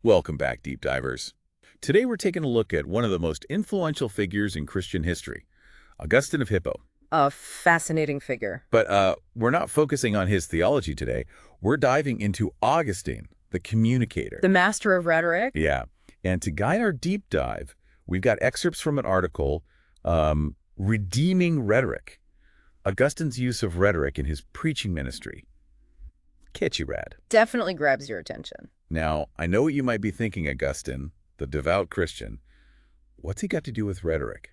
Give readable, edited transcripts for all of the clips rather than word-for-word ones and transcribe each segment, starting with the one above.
Welcome back, Deep Divers. Today we're taking a look at one of the most influential figures in Christian history, Augustine of Hippo. A fascinating figure. But we're not focusing on his theology today. We're diving into Augustine, the communicator. The master of rhetoric? Yeah. And to guide our deep dive, we've got excerpts from an article, Redeeming Rhetoric, Augustine's use of rhetoric in his preaching ministry. Catchy rad. Definitely grabs your attention. Now, I know what you might be thinking, Augustine, the devout Christian. What's he got to do with rhetoric?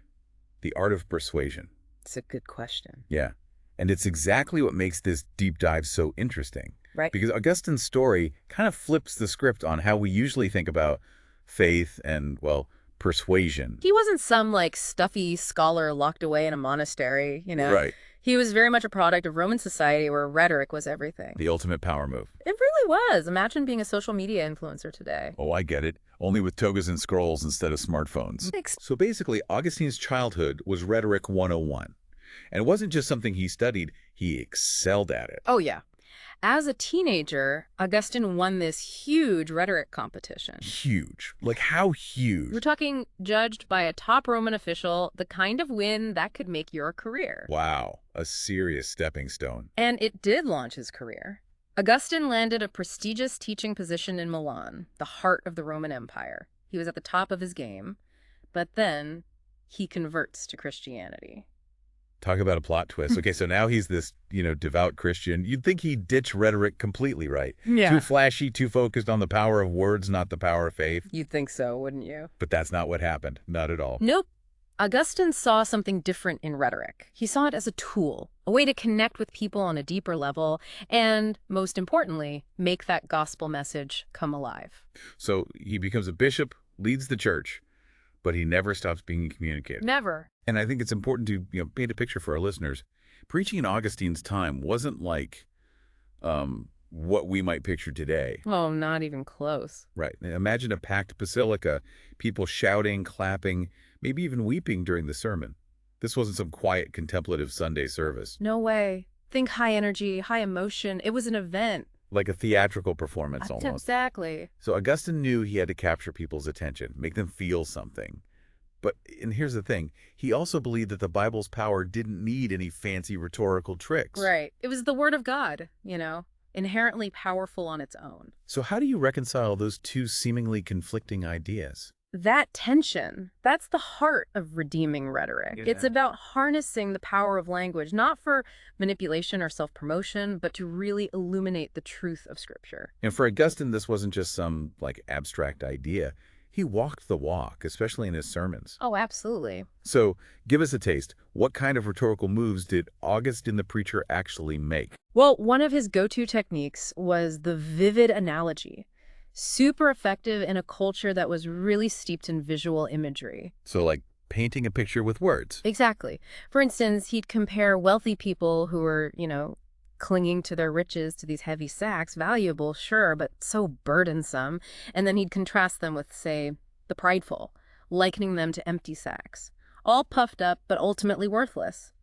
The art of persuasion. It's a good question. Yeah. And it's exactly what makes this deep dive so interesting. Right. Because Augustine's story kind of flips the script on how we usually think about faith and, well, persuasion. He wasn't some, stuffy scholar locked away in a monastery, Right. He was very much a product of Roman society where rhetoric was everything. The ultimate power move. It really was. Imagine being a social media influencer today. Oh, I get it. Only with togas and scrolls instead of smartphones. So basically, Augustine's childhood was Rhetoric 101. And it wasn't just something he studied, he excelled at it. Oh, yeah. As a teenager, Augustine won this huge rhetoric competition. Huge. Like, how huge? We're talking judged by a top Roman official, the kind of win that could make your career. Wow. A serious stepping stone. And it did launch his career. Augustine landed a prestigious teaching position in Milan, the heart of the Roman Empire. He was at the top of his game, but then he converts to Christianity. Talk about a plot twist. Okay, so now he's this, devout Christian. You'd think he'd ditch rhetoric completely, right? Yeah. Too flashy, too focused on the power of words, not the power of faith. You'd think so, wouldn't you? But that's not what happened. Not at all. Nope. Augustine saw something different in rhetoric. He saw it as a tool, a way to connect with people on a deeper level, and, most importantly, make that gospel message come alive. So he becomes a bishop, leads the church, but he never stops being a communicator. Never. And I think it's important to paint a picture for our listeners. Preaching in Augustine's time wasn't like what we might picture today. Oh, not even close. Right. Imagine a packed basilica, people shouting, clapping, maybe even weeping during the sermon. This wasn't some quiet, contemplative Sunday service. No way. Think high energy, high emotion. It was an event. Like a theatrical performance almost. Exactly. So Augustine knew he had to capture people's attention, make them feel something. And here's the thing, he also believed that the Bible's power didn't need any fancy rhetorical tricks. Right. It was the word of God, inherently powerful on its own. So how do you reconcile those two seemingly conflicting ideas? That tension, that's the heart of redeeming rhetoric. Yeah. It's about harnessing the power of language, not for manipulation or self-promotion, but to really illuminate the truth of Scripture. And for Augustine, this wasn't just some, abstract idea. He walked the walk, especially in his sermons. Oh, absolutely. So give us a taste. What kind of rhetorical moves did Augustine the preacher actually make? Well, one of his go-to techniques was the vivid analogy. Super effective in a culture that was really steeped in visual imagery. So like painting a picture with words. Exactly. For instance, he'd compare wealthy people who were, clinging to their riches, to these heavy sacks, valuable, sure, but so burdensome. And then he'd contrast them with, say, the prideful, likening them to empty sacks. All puffed up, but ultimately worthless.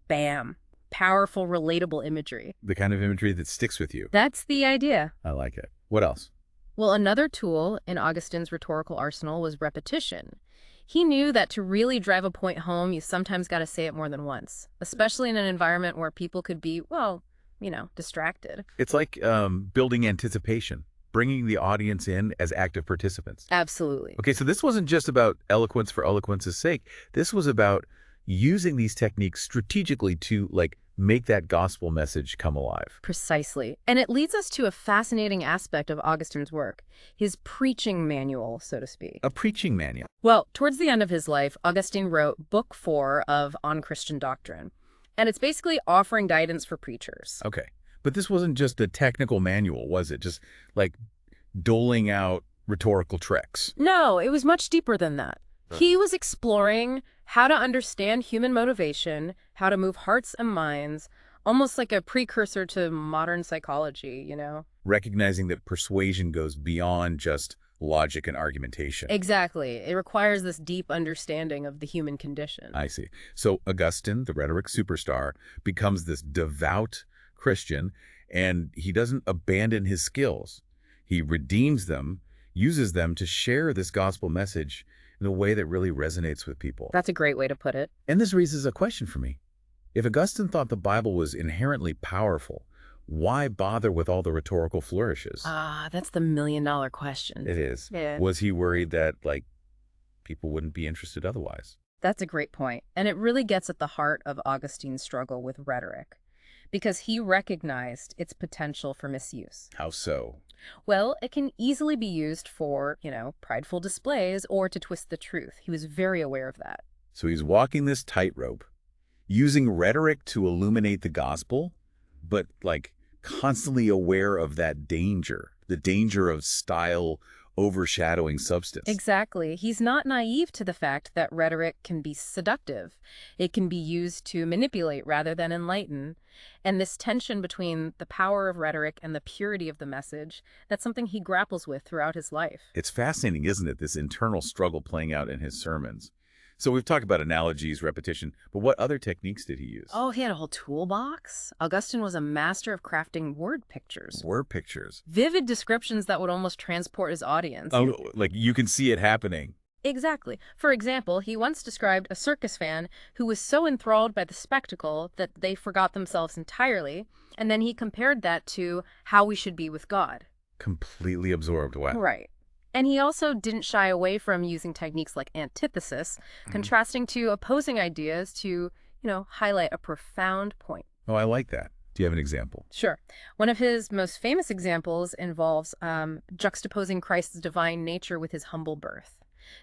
Bam. Powerful, relatable imagery. The kind of imagery that sticks with you. That's the idea. I like it. What else? Well, another tool in Augustine's rhetorical arsenal was repetition. He knew that to really drive a point home, you sometimes got to say it more than once, especially in an environment where people could be, distracted. It's like building anticipation, bringing the audience in as active participants. Absolutely. Okay, so this wasn't just about eloquence for eloquence's sake. This was about using these techniques strategically to, make that gospel message come alive. Precisely. And it leads us to a fascinating aspect of Augustine's work, his preaching manual, so to speak. A preaching manual. Well, towards the end of his life, Augustine wrote Book 4 of On Christian Doctrine. And it's basically offering guidance for preachers. Okay. But this wasn't just a technical manual, was it? Just doling out rhetorical tricks. No, it was much deeper than that. He was exploring how to understand human motivation, how to move hearts and minds, almost like a precursor to modern psychology, Recognizing that persuasion goes beyond just logic and argumentation. Exactly. It requires this deep understanding of the human condition. I see. So Augustine, the rhetoric superstar, becomes this devout Christian, and he doesn't abandon his skills. He redeems them uses them to share this gospel message in a way that really resonates with people. That's a great way to put it. And this raises a question for me. If Augustine thought the Bible was inherently powerful, why bother with all the rhetorical flourishes? That's the million-dollar question. It is. Yeah. Was he worried that, people wouldn't be interested otherwise? That's a great point. And it really gets at the heart of Augustine's struggle with rhetoric, because he recognized its potential for misuse. How so? Well, it can easily be used for, prideful displays or to twist the truth. He was very aware of that. So he's walking this tightrope, using rhetoric to illuminate the gospel, but constantly aware of that danger, the danger of style overshadowing substance. Exactly. He's not naive to the fact that rhetoric can be seductive. It can be used to manipulate rather than enlighten. And this tension between the power of rhetoric and the purity of the message, that's something he grapples with throughout his life. It's fascinating, isn't it, this internal struggle playing out in his sermons. So we've talked about analogies, repetition, but what other techniques did he use? Oh, he had a whole toolbox. Augustine was a master of crafting word pictures. Word pictures. Vivid descriptions that would almost transport his audience. Oh, you can see it happening. Exactly. For example, he once described a circus fan who was so enthralled by the spectacle that they forgot themselves entirely, and then he compared that to how we should be with God. Completely absorbed. Wow. Right. And he also didn't shy away from using techniques like antithesis, contrasting two opposing ideas to, highlight a profound point. Oh, I like that. Do you have an example? Sure. One of his most famous examples involves juxtaposing Christ's divine nature with his humble birth.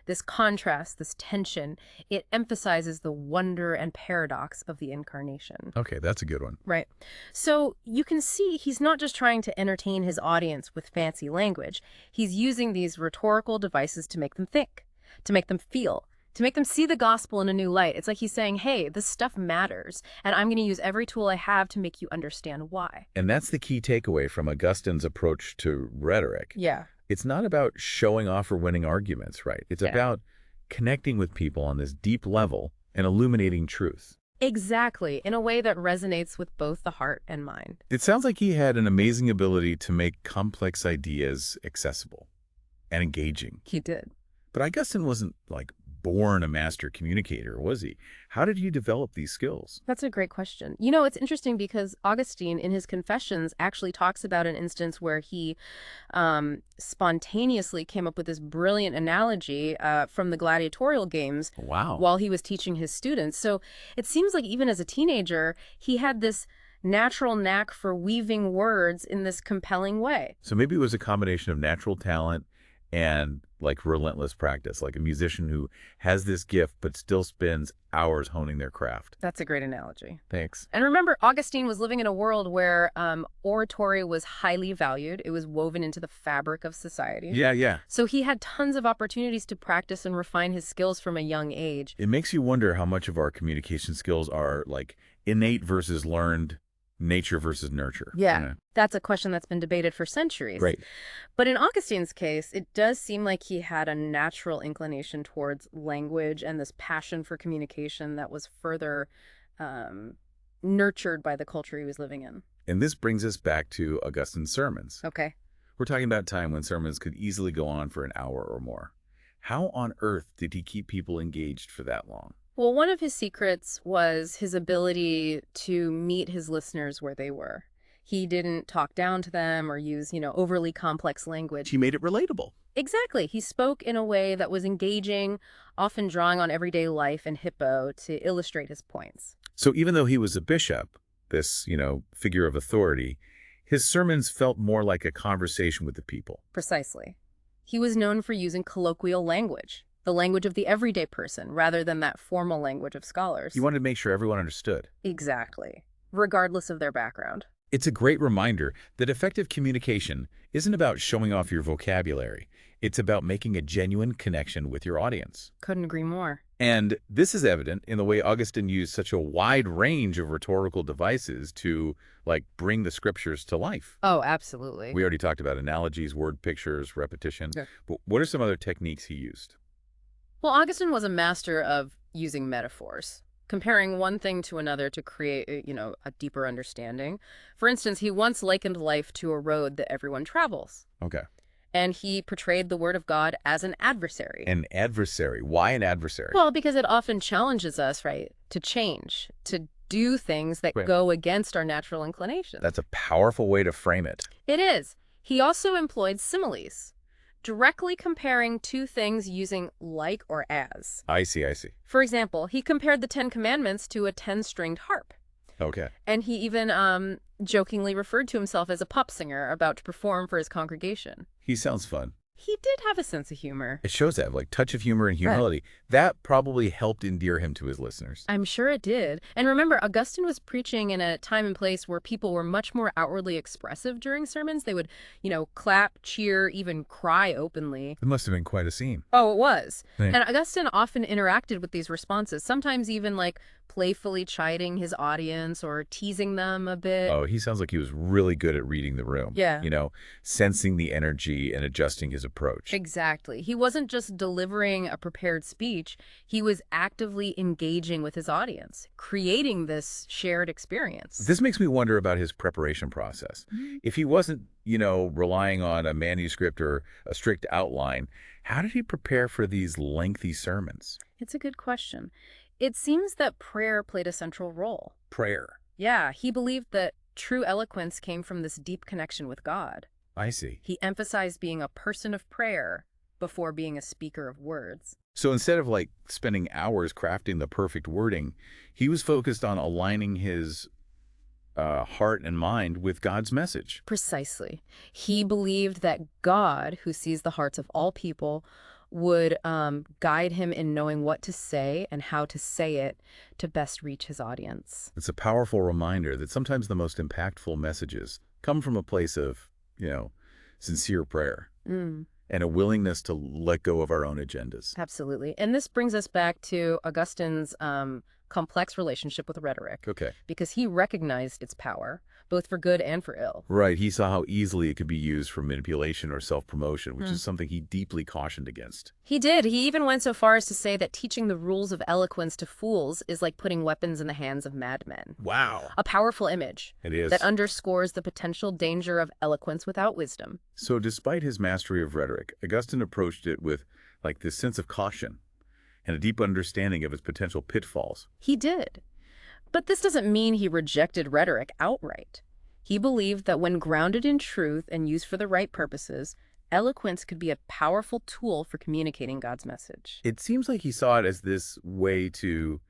This contrast, this tension, it emphasizes the wonder and paradox of the incarnation. Okay, that's a good one. Right. So you can see he's not just trying to entertain his audience with fancy language. He's using these rhetorical devices to make them think, to make them feel, to make them see the gospel in a new light. It's like he's saying, hey, this stuff matters, and I'm going to use every tool I have to make you understand why. And that's the key takeaway from Augustine's approach to rhetoric. Yeah. It's not about showing off or winning arguments, right? It's about connecting with people on this deep level and illuminating truth. Exactly, in a way that resonates with both the heart and mind. It sounds like he had an amazing ability to make complex ideas accessible and engaging. He did. But Augustine wasn't, born a master communicator, was he? How did he develop these skills? That's a great question. It's interesting because Augustine, in his Confessions, actually talks about an instance where he spontaneously came up with this brilliant analogy from the gladiatorial games. Wow. While he was teaching his students. So it seems like even as a teenager, he had this natural knack for weaving words in this compelling way. So maybe it was a combination of natural talent and relentless practice, like a musician who has this gift but still spends hours honing their craft. That's a great analogy. Thanks. And remember, Augustine was living in a world where oratory was highly valued. It was woven into the fabric of society. Yeah. So he had tons of opportunities to practice and refine his skills from a young age. It makes you wonder how much of our communication skills are innate versus learned, nature versus nurture. Yeah, that's a question that's been debated for centuries. Right. But in Augustine's case, it does seem like he had a natural inclination towards language and this passion for communication that was further nurtured by the culture he was living in. And this brings us back to Augustine's sermons. Okay. We're talking about a time when sermons could easily go on for an hour or more. How on earth did he keep people engaged for that long? Well, one of his secrets was his ability to meet his listeners where they were. He didn't talk down to them or use, overly complex language. He made it relatable. Exactly. He spoke in a way that was engaging, often drawing on everyday life and hippo to illustrate his points. So even though he was a bishop, this, figure of authority, his sermons felt more like a conversation with the people. Precisely. He was known for using colloquial language, the language of the everyday person, rather than that formal language of scholars. He wanted to make sure everyone understood. Exactly, regardless of their background. It's a great reminder that effective communication isn't about showing off your vocabulary. It's about making a genuine connection with your audience. Couldn't agree more. And this is evident in the way Augustine used such a wide range of rhetorical devices to, bring the scriptures to life. Oh, absolutely. We already talked about analogies, word pictures, repetition. Yeah. But what are some other techniques he used? Well, Augustine was a master of using metaphors, comparing one thing to another to create, a deeper understanding. For instance, he once likened life to a road that everyone travels. Okay. And he portrayed the Word of God as an adversary. An adversary. Why an adversary? Well, because it often challenges us, right, to change, to do things that Right. go against our natural inclinations. That's a powerful way to frame it. It is. He also employed similes, directly comparing two things using like or as. I see, I see. For example, he compared the Ten Commandments to a 10-stringed harp. Okay. And he even jokingly referred to himself as a pop singer about to perform for his congregation. He sounds fun. He did have a sense of humor. It shows that, like, touch of humor and humility. That probably helped endear him to his listeners. I'm sure it did. And remember, Augustine was preaching in a time and place where people were much more outwardly expressive during sermons. They would, clap, cheer, even cry openly. It must have been quite a scene. Oh, it was. Right. And Augustine often interacted with these responses, sometimes even like playfully chiding his audience or teasing them a bit. Oh, he sounds like he was really good at reading the room. Yeah. Sensing the energy and adjusting his approach. Exactly. He wasn't just delivering a prepared speech. He was actively engaging with his audience, creating this shared experience. This makes me wonder about his preparation process. If he wasn't, relying on a manuscript or a strict outline, how did he prepare for these lengthy sermons? It's a good question. It seems that prayer played a central role. Prayer. Yeah, he believed that true eloquence came from this deep connection with God. I see. He emphasized being a person of prayer before being a speaker of words. So instead of spending hours crafting the perfect wording, he was focused on aligning his heart and mind with God's message. Precisely. He believed that God, who sees the hearts of all people, would guide him in knowing what to say and how to say it to best reach his audience. It's a powerful reminder that sometimes the most impactful messages come from a place of, sincere prayer and a willingness to let go of our own agendas. Absolutely. And this brings us back to Augustine's complex relationship with rhetoric, Okay. because he recognized its power, both for good and for ill. Right. He saw how easily it could be used for manipulation or self-promotion, which is something he deeply cautioned against. He did. He even went so far as to say that teaching the rules of eloquence to fools is like putting weapons in the hands of madmen. Wow. A powerful image It is. that underscores the potential danger of eloquence without wisdom. So despite his mastery of rhetoric, Augustine approached it with this sense of caution and a deep understanding of its potential pitfalls. He did. But this doesn't mean he rejected rhetoric outright. He believed that when grounded in truth and used for the right purposes, eloquence could be a powerful tool for communicating God's message. It seems like he saw it as this way to,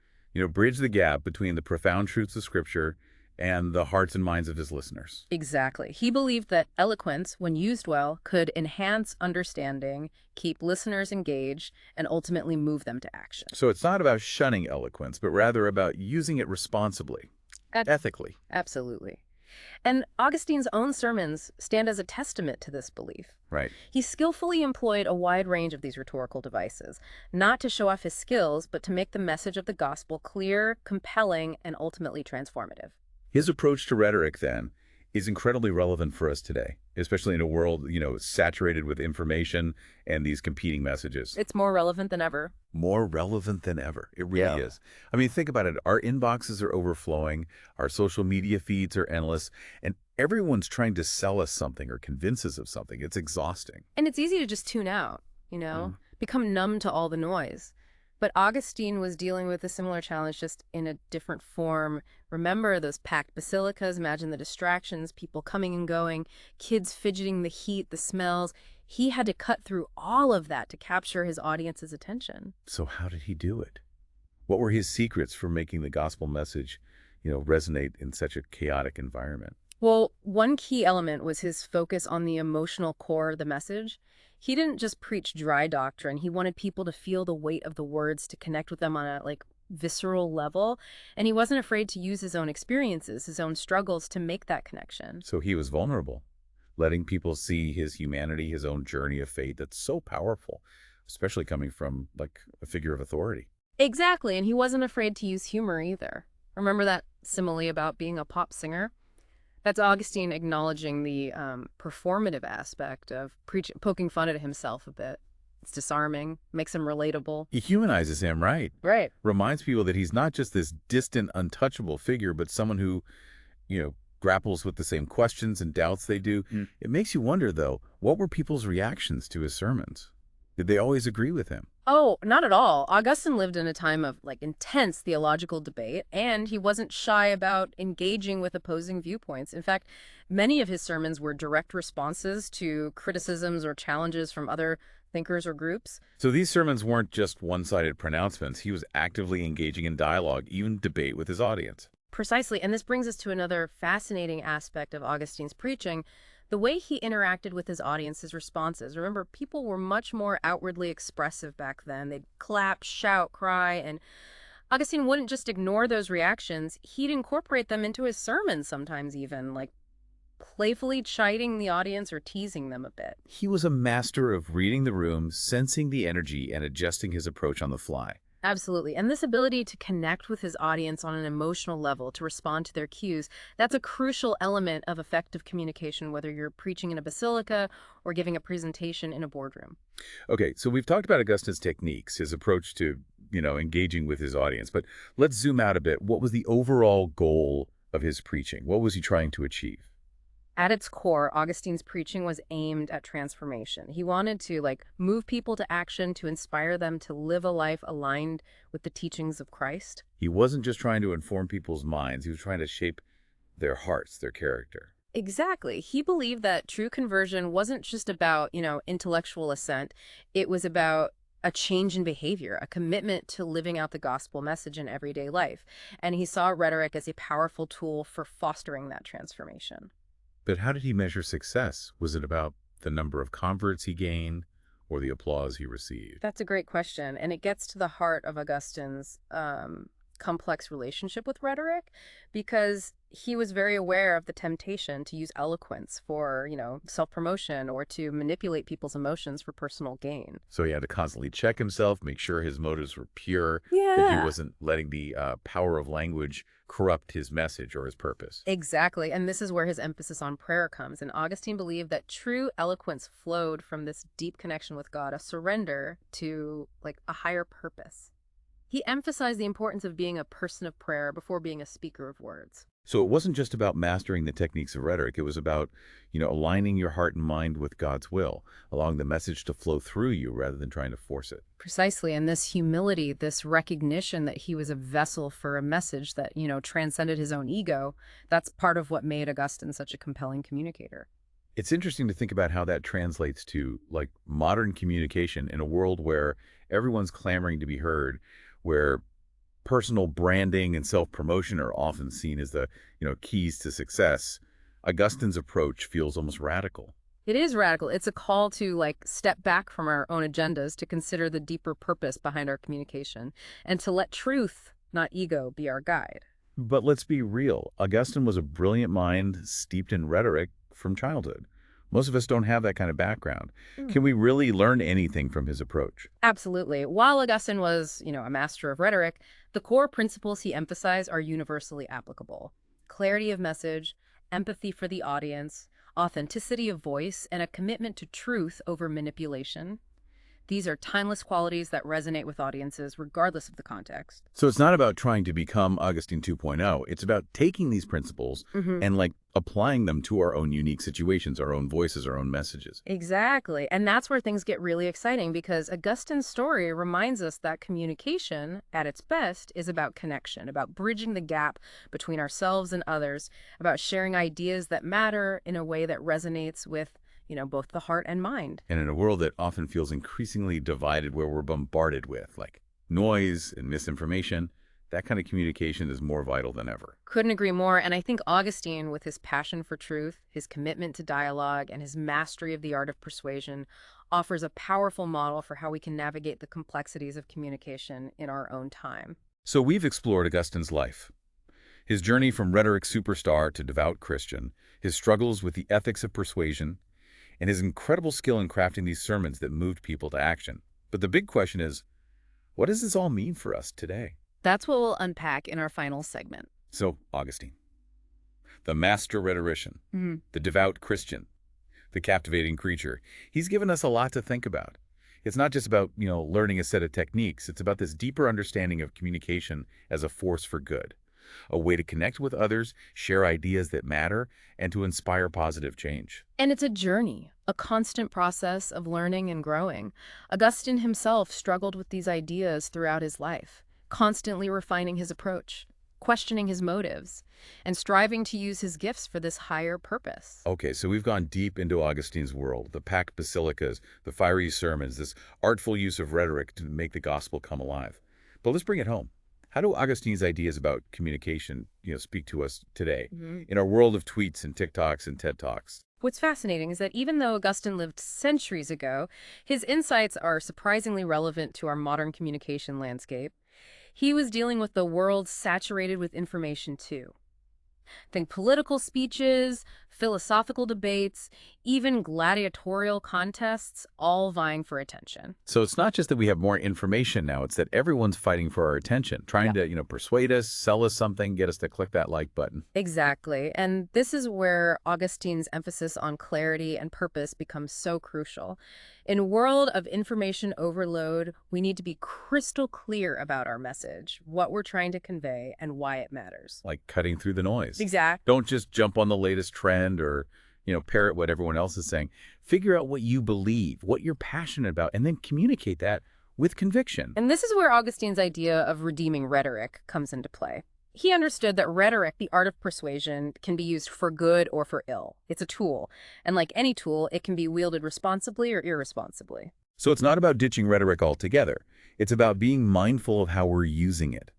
bridge the gap between the profound truths of Scripture and the hearts and minds of his listeners. Exactly. He believed that eloquence, when used well, could enhance understanding, keep listeners engaged, and ultimately move them to action. So it's not about shunning eloquence, but rather about using it responsibly, ethically. Absolutely. And Augustine's own sermons stand as a testament to this belief. Right. He skillfully employed a wide range of these rhetorical devices, not to show off his skills, but to make the message of the gospel clear, compelling, and ultimately transformative. His approach to rhetoric, then, is incredibly relevant for us today, especially in a world, saturated with information and these competing messages. It's more relevant than ever. More relevant than ever. It really is. I mean, think about it. Our inboxes are overflowing. Our social media feeds are endless. And everyone's trying to sell us something or convince us of something. It's exhausting. And it's easy to just tune out, become numb to all the noise. But Augustine was dealing with a similar challenge, just in a different form. Remember those packed basilicas? Imagine the distractions, people coming and going, kids fidgeting, the heat, the smells. He had to cut through all of that to capture his audience's attention. So how did he do it? What were his secrets for making the gospel message, resonate in such a chaotic environment? Well, one key element was his focus on the emotional core of the message. He didn't just preach dry doctrine. He wanted people to feel the weight of the words, to connect with them on a visceral level. And he wasn't afraid to use his own experiences, his own struggles to make that connection. So he was vulnerable, letting people see his humanity, his own journey of faith. That's so powerful, especially coming from a figure of authority. Exactly. And he wasn't afraid to use humor either. Remember that simile about being a pop singer? That's Augustine acknowledging the performative aspect of poking fun at himself a bit. It's disarming, makes him relatable. He humanizes him, right? Right. Reminds people that he's not just this distant, untouchable figure, but someone who, grapples with the same questions and doubts they do. It makes you wonder, though, what were people's reactions to his sermons? Did they always agree with him? Oh, not at all. Augustine lived in a time of intense theological debate, and he wasn't shy about engaging with opposing viewpoints. In fact, many of his sermons were direct responses to criticisms or challenges from other thinkers or groups. So these sermons weren't just one-sided pronouncements. He was actively engaging in dialogue, even debate with his audience. Precisely, and this brings us to another fascinating aspect of Augustine's preaching, the way he interacted with his audience's responses. Remember, people were much more outwardly expressive back then. They'd clap, shout, cry, and Augustine wouldn't just ignore those reactions. He'd incorporate them into his sermons sometimes even, playfully chiding the audience or teasing them a bit. He was a master of reading the room, sensing the energy, and adjusting his approach on the fly. Absolutely. And this ability to connect with his audience on an emotional level, to respond to their cues, that's a crucial element of effective communication, whether you're preaching in a basilica or giving a presentation in a boardroom. Okay, so we've talked about Augustine's techniques, his approach to, engaging with his audience, but let's zoom out a bit. What was the overall goal of his preaching? What was he trying to achieve? At its core, Augustine's preaching was aimed at transformation. He wanted to move people to action, to inspire them to live a life aligned with the teachings of Christ. He wasn't just trying to inform people's minds. He was trying to shape their hearts, their character. Exactly. He believed that true conversion wasn't just about, intellectual assent. It was about a change in behavior, a commitment to living out the gospel message in everyday life. And he saw rhetoric as a powerful tool for fostering that transformation. But how did he measure success? Was it about the number of converts he gained or the applause he received? That's a great question, and it gets to the heart of Augustine's complex relationship with rhetoric, because he was very aware of the temptation to use eloquence for, self-promotion or to manipulate people's emotions for personal gain. So he had to constantly check himself, make sure his motives were pure, Yeah. that he wasn't letting the power of language corrupt his message or his purpose. Exactly, and this is where his emphasis on prayer comes. And Augustine believed that true eloquence flowed from this deep connection with God, a surrender to a higher purpose. He emphasized the importance of being a person of prayer before being a speaker of words. So it wasn't just about mastering the techniques of rhetoric. It was about, aligning your heart and mind with God's will, allowing the message to flow through you rather than trying to force it. Precisely, and this humility, this recognition that he was a vessel for a message that, transcended his own ego, that's part of what made Augustine such a compelling communicator. It's interesting to think about how that translates to, modern communication in a world where everyone's clamoring to be heard, where personal branding and self-promotion are often seen as the, keys to success. Augustine's approach feels almost radical. It is radical. It's a call to step back from our own agendas, to consider the deeper purpose behind our communication, and to let truth, not ego, be our guide. But let's be real. Augustine was a brilliant mind steeped in rhetoric from childhood. Most of us don't have that kind of background. Can we really learn anything from his approach? Absolutely. While Augustine was, a master of rhetoric, the core principles he emphasized are universally applicable. Clarity of message, empathy for the audience, authenticity of voice, and a commitment to truth over manipulation. These are timeless qualities that resonate with audiences regardless of the context. So it's not about trying to become Augustine 2.0. It's about taking these principles and applying them to our own unique situations, our own voices, our own messages. Exactly. And that's where things get really exciting, because Augustine's story reminds us that communication, at its best, is about connection, about bridging the gap between ourselves and others, about sharing ideas that matter in a way that resonates with both the heart and mind. And in a world that often feels increasingly divided, where we're bombarded with noise and misinformation, that kind of communication is more vital than ever. Couldn't agree more. And I think Augustine, with his passion for truth, his commitment to dialogue, and his mastery of the art of persuasion, offers a powerful model for how we can navigate the complexities of communication in our own time. So we've explored Augustine's life, his journey from rhetoric superstar to devout Christian, his struggles with the ethics of persuasion, and his incredible skill in crafting these sermons that moved people to action. But the big question is, what does this all mean for us today? That's what we'll unpack in our final segment. So, Augustine, the master rhetorician, the devout Christian, the captivating preacher, he's given us a lot to think about. It's not just about, learning a set of techniques. It's about this deeper understanding of communication as a force for good. a way to connect with others, share ideas that matter, and to inspire positive change. And it's a journey, a constant process of learning and growing. Augustine himself struggled with these ideas throughout his life, constantly refining his approach, questioning his motives, and striving to use his gifts for this higher purpose. Okay, so we've gone deep into Augustine's world, the packed basilicas, the fiery sermons, this artful use of rhetoric to make the gospel come alive. But let's bring it home. How do Augustine's ideas about communication, speak to us today in our world of tweets and TikToks and TED Talks? What's fascinating is that even though Augustine lived centuries ago, his insights are surprisingly relevant to our modern communication landscape. He was dealing with the world saturated with information too. Think political speeches, philosophical debates, even gladiatorial contests, all vying for attention. So it's not just that we have more information now, it's that everyone's fighting for our attention, trying to, persuade us, sell us something, get us to click that like button. Exactly. And this is where Augustine's emphasis on clarity and purpose becomes so crucial. In a world of information overload, we need to be crystal clear about our message, what we're trying to convey, and why it matters. Like cutting through the noise. Exactly. Don't just jump on the latest trend or, parrot what everyone else is saying. Figure out what you believe, what you're passionate about, and then communicate that with conviction. And this is where Augustine's idea of redeeming rhetoric comes into play. He understood that rhetoric, the art of persuasion, can be used for good or for ill. It's a tool. And like any tool, it can be wielded responsibly or irresponsibly. So it's not about ditching rhetoric altogether. It's about being mindful of how we're using it,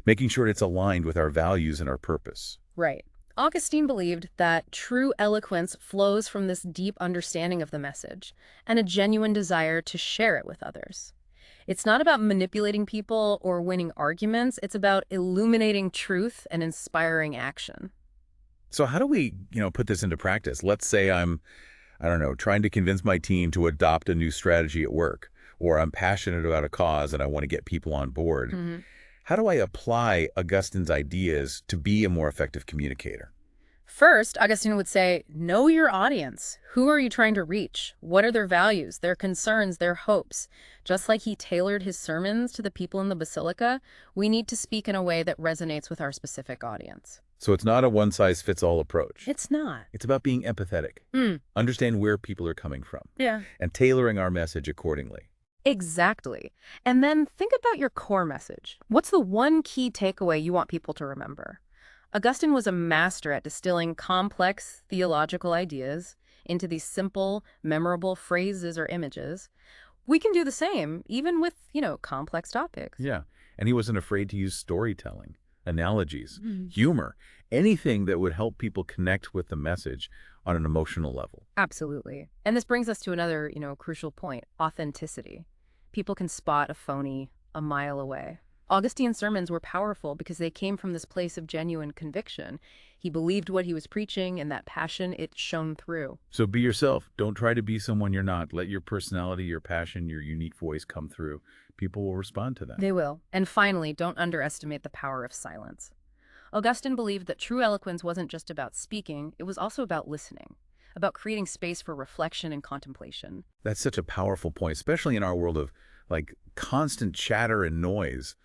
making sure it's aligned with our values and our purpose. Right. Augustine believed that true eloquence flows from this deep understanding of the message and a genuine desire to share it with others. It's not about manipulating people or winning arguments. It's about illuminating truth and inspiring action. So how do we, put this into practice? Let's say I don't know, trying to convince my team to adopt a new strategy at work, or I'm passionate about a cause and I want to get people on board. How do I apply Augustine's ideas to be a more effective communicator? First, Augustine would say, know your audience. Who are you trying to reach? What are their values, their concerns, their hopes? Just like he tailored his sermons to the people in the basilica, we need to speak in a way that resonates with our specific audience. So it's not a one-size-fits-all approach. It's not. It's about being empathetic, understand where people are coming from, Yeah. and tailoring our message accordingly. Exactly. And then think about your core message. What's the one key takeaway you want people to remember? Augustine was a master at distilling complex theological ideas into these simple, memorable phrases or images. We can do the same, even with, complex topics. Yeah, and he wasn't afraid to use storytelling, analogies, humor, anything that would help people connect with the message on an emotional level. Absolutely. And this brings us to another, crucial point, authenticity. People can spot a phony a mile away. Augustine's sermons were powerful because they came from this place of genuine conviction. He believed what he was preaching, and that passion, it shone through. So be yourself. Don't try to be someone you're not. Let your personality, your passion, your unique voice come through. People will respond to that. They will. And finally, don't underestimate the power of silence. Augustine believed that true eloquence wasn't just about speaking, it was also about listening, about creating space for reflection and contemplation. That's such a powerful point, especially in our world of constant chatter and noise.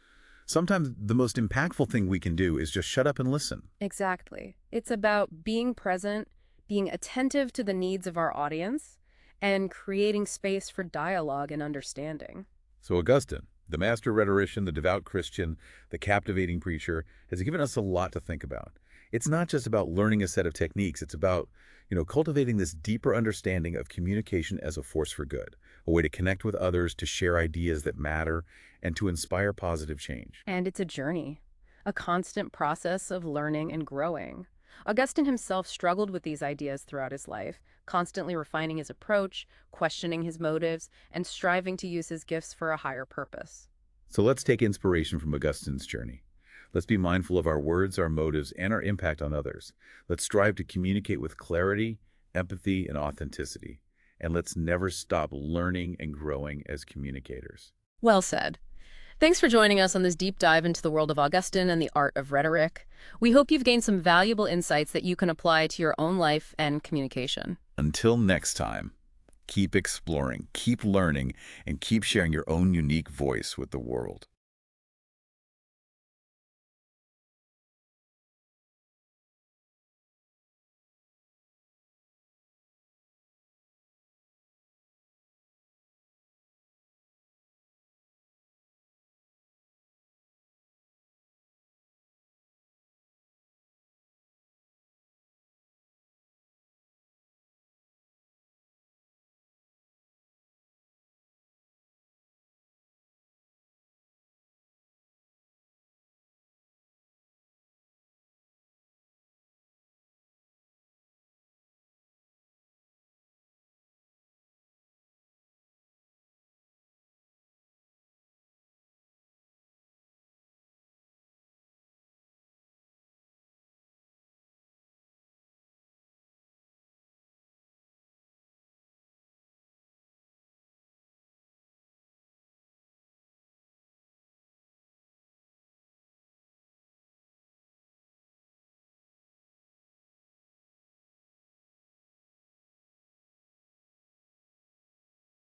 Sometimes the most impactful thing we can do is just shut up and listen. Exactly. It's about being present, being attentive to the needs of our audience, and creating space for dialogue and understanding. So Augustine, the master rhetorician, the devout Christian, the captivating preacher, has given us a lot to think about. It's not just about learning a set of techniques. It's about, cultivating this deeper understanding of communication as a force for good, a way to connect with others, to share ideas that matter, and to inspire positive change. And it's a journey, a constant process of learning and growing. Augustine himself struggled with these ideas throughout his life, constantly refining his approach, questioning his motives, and striving to use his gifts for a higher purpose. So let's take inspiration from Augustine's journey. Let's be mindful of our words, our motives, and our impact on others. Let's strive to communicate with clarity, empathy, and authenticity. And let's never stop learning and growing as communicators. Well said. Thanks for joining us on this deep dive into the world of Augustine and the art of rhetoric. We hope you've gained some valuable insights that you can apply to your own life and communication. Until next time, keep exploring, keep learning, and keep sharing your own unique voice with the world.